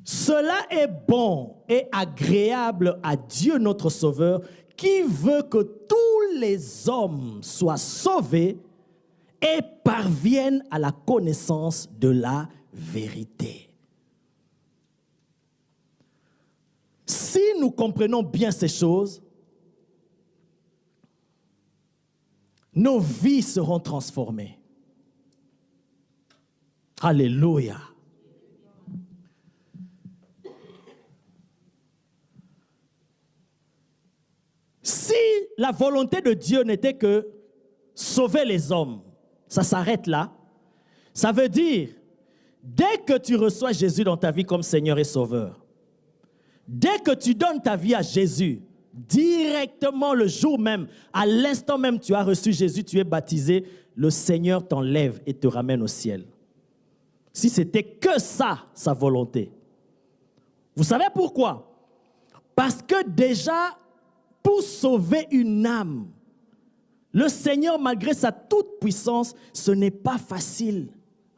Cela est bon et agréable à Dieu notre Sauveur, qui veut que tous les hommes soient sauvés et parviennent à la connaissance de la vérité. Si nous comprenons bien ces choses, nos vies seront transformées. Alléluia. Si la volonté de Dieu n'était que sauver les hommes, ça s'arrête là. Ça veut dire, dès que tu reçois Jésus dans ta vie comme Seigneur et Sauveur, dès que tu donnes ta vie à Jésus, directement le jour même, à l'instant même tu as reçu Jésus, tu es baptisé, le Seigneur t'enlève et te ramène au ciel. Si c'était que ça, sa volonté. Vous savez pourquoi? Parce que déjà, pour sauver une âme, le Seigneur, malgré sa toute puissance, ce n'est pas facile.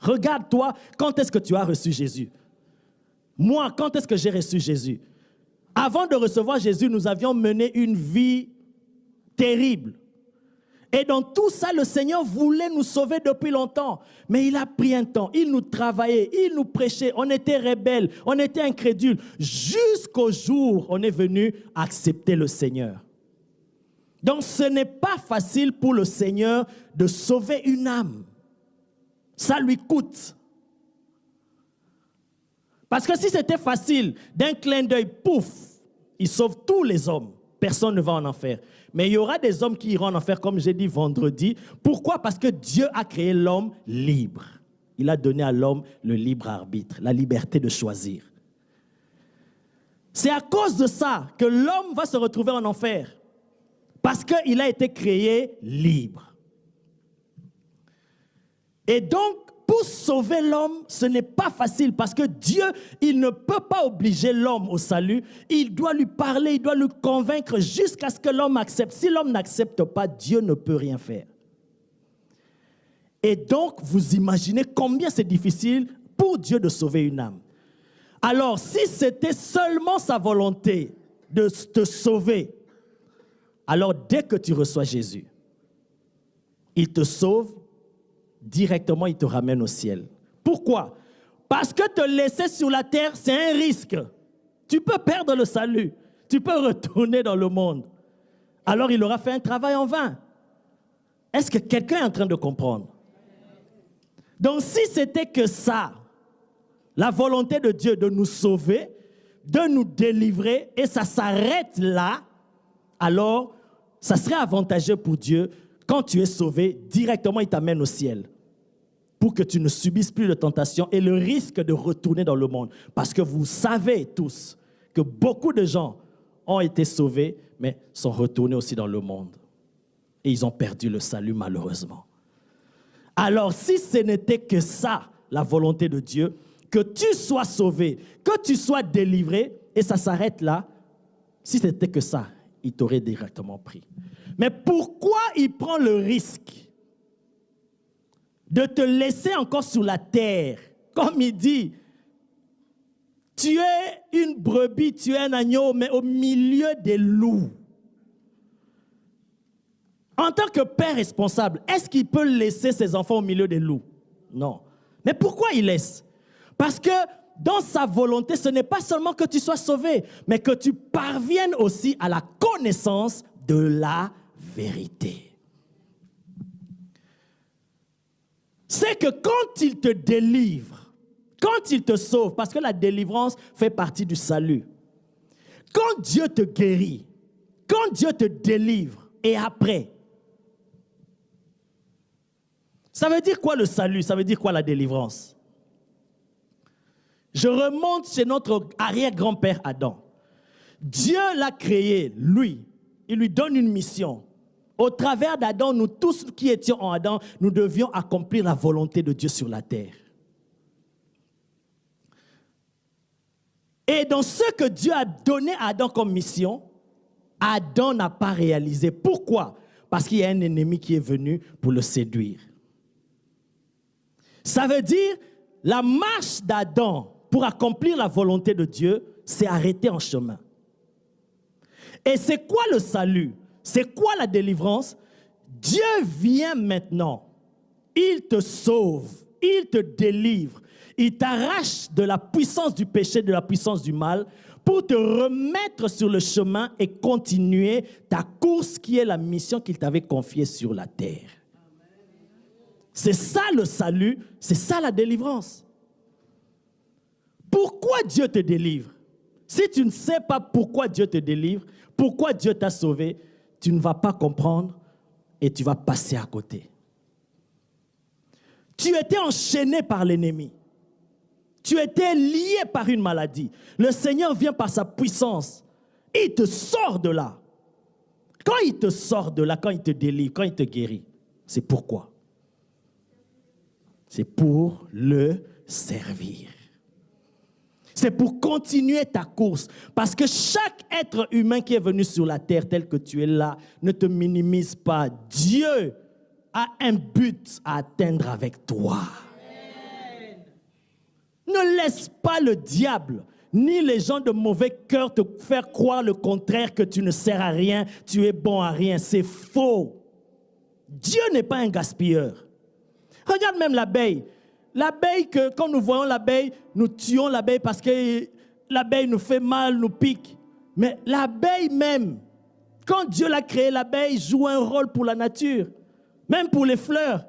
Regarde-toi, quand est-ce que tu as reçu Jésus? Moi, quand est-ce que j'ai reçu Jésus? Avant de recevoir Jésus, nous avions mené une vie terrible. Et dans tout ça, le Seigneur voulait nous sauver depuis longtemps. Mais il a pris un temps, il nous travaillait, il nous prêchait, on était rebelles, on était incrédules. Jusqu'au jour où on est venu accepter le Seigneur. Donc ce n'est pas facile pour le Seigneur de sauver une âme. Ça lui coûte. Parce que si c'était facile, d'un clin d'œil, pouf, il sauve tous les hommes. Personne ne va en enfer. Mais il y aura des hommes qui iront en enfer, comme j'ai dit vendredi. Pourquoi? Parce que Dieu a créé l'homme libre. Il a donné à l'homme le libre arbitre, la liberté de choisir. C'est à cause de ça que l'homme va se retrouver en enfer. Parce qu'il a été créé libre. Et donc, pour sauver l'homme, ce n'est pas facile parce que Dieu, il ne peut pas obliger l'homme au salut. Il doit lui parler, il doit le convaincre jusqu'à ce que l'homme accepte. Si l'homme n'accepte pas, Dieu ne peut rien faire. Et donc, vous imaginez combien c'est difficile pour Dieu de sauver une âme. Alors, si c'était seulement sa volonté de te sauver, alors dès que tu reçois Jésus, il te sauve, directement, il te ramène au ciel. Pourquoi? Parce que te laisser sur la terre, c'est un risque. Tu peux perdre le salut. Tu peux retourner dans le monde. Alors, il aura fait un travail en vain. Est-ce que quelqu'un est en train de comprendre? Donc, si c'était que ça, la volonté de Dieu de nous sauver, de nous délivrer, et ça s'arrête là, alors, ça serait avantageux pour Dieu. Quand tu es sauvé, directement, il t'amène au ciel. Pour que tu ne subisses plus de tentation et le risque de retourner dans le monde. Parce que vous savez tous que beaucoup de gens ont été sauvés, mais sont retournés aussi dans le monde. Et ils ont perdu le salut, malheureusement. Alors, si ce n'était que ça, la volonté de Dieu, que tu sois sauvé, que tu sois délivré, et ça s'arrête là, si c'était que ça, il t'aurait directement pris. Mais pourquoi il prend le risque de te laisser encore sur la terre? Comme il dit, tu es une brebis, tu es un agneau, mais au milieu des loups. En tant que père responsable, est-ce qu'il peut laisser ses enfants au milieu des loups? Non. Mais pourquoi il laisse? Parce que dans sa volonté, ce n'est pas seulement que tu sois sauvé, mais que tu parviennes aussi à la connaissance de la vérité. C'est que quand il te délivre, quand il te sauve, parce que la délivrance fait partie du salut, quand Dieu te guérit, quand Dieu te délivre, et après, ça veut dire quoi le salut? Ça veut dire quoi la délivrance? Je remonte chez notre arrière-grand-père Adam. Dieu l'a créé, lui. Il lui donne une mission. Au travers d'Adam, nous tous qui étions en Adam, nous devions accomplir la volonté de Dieu sur la terre. Et dans ce que Dieu a donné à Adam comme mission, Adam n'a pas réalisé. Pourquoi? Parce qu'il y a un ennemi qui est venu pour le séduire. Ça veut dire, la marche d'Adam pour accomplir la volonté de Dieu, c'est arrêter en chemin. Et c'est quoi le salut? C'est quoi la délivrance? Dieu vient maintenant. Il te sauve, il te délivre, il t'arrache de la puissance du péché, de la puissance du mal, pour te remettre sur le chemin et continuer ta course qui est la mission qu'il t'avait confiée sur la terre. C'est ça le salut, c'est ça la délivrance. Pourquoi Dieu te délivre? Si tu ne sais pas pourquoi Dieu te délivre, pourquoi Dieu t'a sauvé, tu ne vas pas comprendre et tu vas passer à côté. Tu étais enchaîné par l'ennemi. Tu étais lié par une maladie. Le Seigneur vient par sa puissance. Il te sort de là. Quand il te sort de là, quand il te délivre, quand il te guérit, c'est pourquoi? C'est pour le servir. C'est pour continuer ta course. Parce que chaque être humain qui est venu sur la terre tel que tu es là, ne te minimise pas. Dieu a un but à atteindre avec toi. Amen. Ne laisse pas le diable, ni les gens de mauvais cœur te faire croire le contraire, que tu ne sers à rien, tu es bon à rien. C'est faux. Dieu n'est pas un gaspilleur. Regarde même l'abeille. L'abeille, quand nous voyons l'abeille, nous tuons l'abeille parce que l'abeille nous fait mal, nous pique. Mais l'abeille même, quand Dieu l'a créée, l'abeille joue un rôle pour la nature, même pour les fleurs.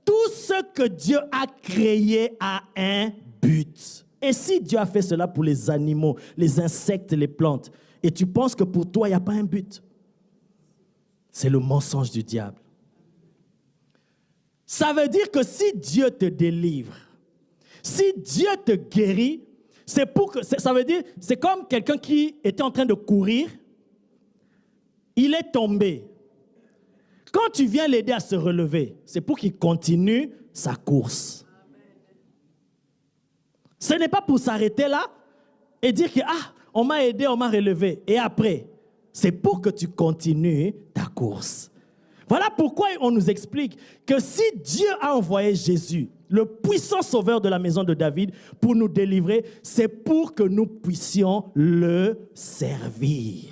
Tout ce que Dieu a créé a un but. Et si Dieu a fait cela pour les animaux, les insectes, les plantes, et tu penses que pour toi, il n'y a pas un but, c'est le mensonge du diable. Ça veut dire que si Dieu te délivre, si Dieu te guérit, c'est pour que, ça veut dire, c'est comme quelqu'un qui était en train de courir, il est tombé. Quand tu viens l'aider à se relever, c'est pour qu'il continue sa course. Ce n'est pas pour s'arrêter là et dire que on m'a aidé, on m'a relevé. Et après, c'est pour que tu continues ta course. Voilà pourquoi on nous explique que si Dieu a envoyé Jésus, le puissant sauveur de la maison de David, pour nous délivrer, c'est pour que nous puissions le servir.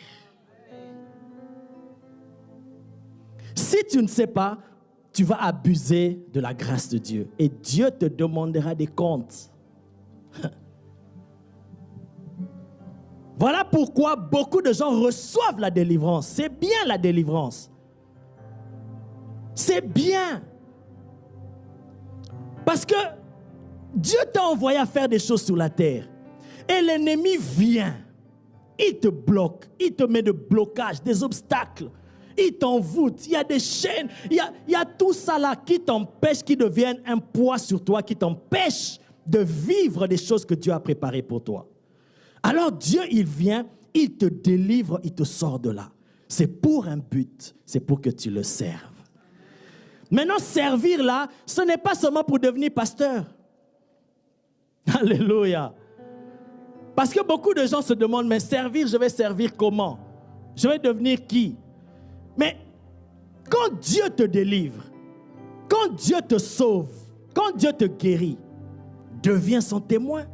Si tu ne sais pas, tu vas abuser de la grâce de Dieu et Dieu te demandera des comptes. Voilà pourquoi beaucoup de gens reçoivent la délivrance. C'est bien la délivrance. C'est bien. Parce que Dieu t'a envoyé à faire des choses sur la terre. Et l'ennemi vient. Il te bloque. Il te met des blocages, des obstacles. Il t'envoûte. Il y a des chaînes. Il y a tout ça là qui t'empêche, qui devienne un poids sur toi, qui t'empêche de vivre des choses que Dieu a préparées pour toi. Alors Dieu, il vient, il te délivre, il te sort de là. C'est pour un but. C'est pour que tu le serves. Maintenant, servir là, ce n'est pas seulement pour devenir pasteur. Alléluia. Parce que beaucoup de gens se demandent, mais servir, je vais servir comment? Je vais devenir qui? Mais quand Dieu te délivre, quand Dieu te sauve, quand Dieu te guérit, deviens son témoin.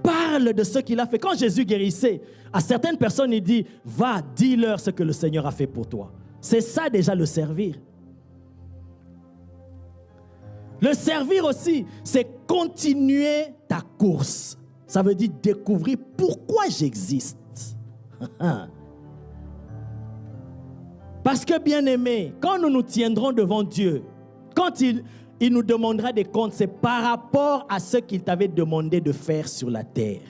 Parle de ce qu'il a fait. Quand Jésus guérissait, à certaines personnes, il dit, va, dis-leur ce que le Seigneur a fait pour toi. C'est ça déjà le servir. Le servir aussi, c'est continuer ta course. Ça veut dire découvrir pourquoi j'existe. Parce que, bien-aimé, quand nous nous tiendrons devant Dieu, quand il nous demandera des comptes, c'est par rapport à ce qu'il t'avait demandé de faire sur la terre.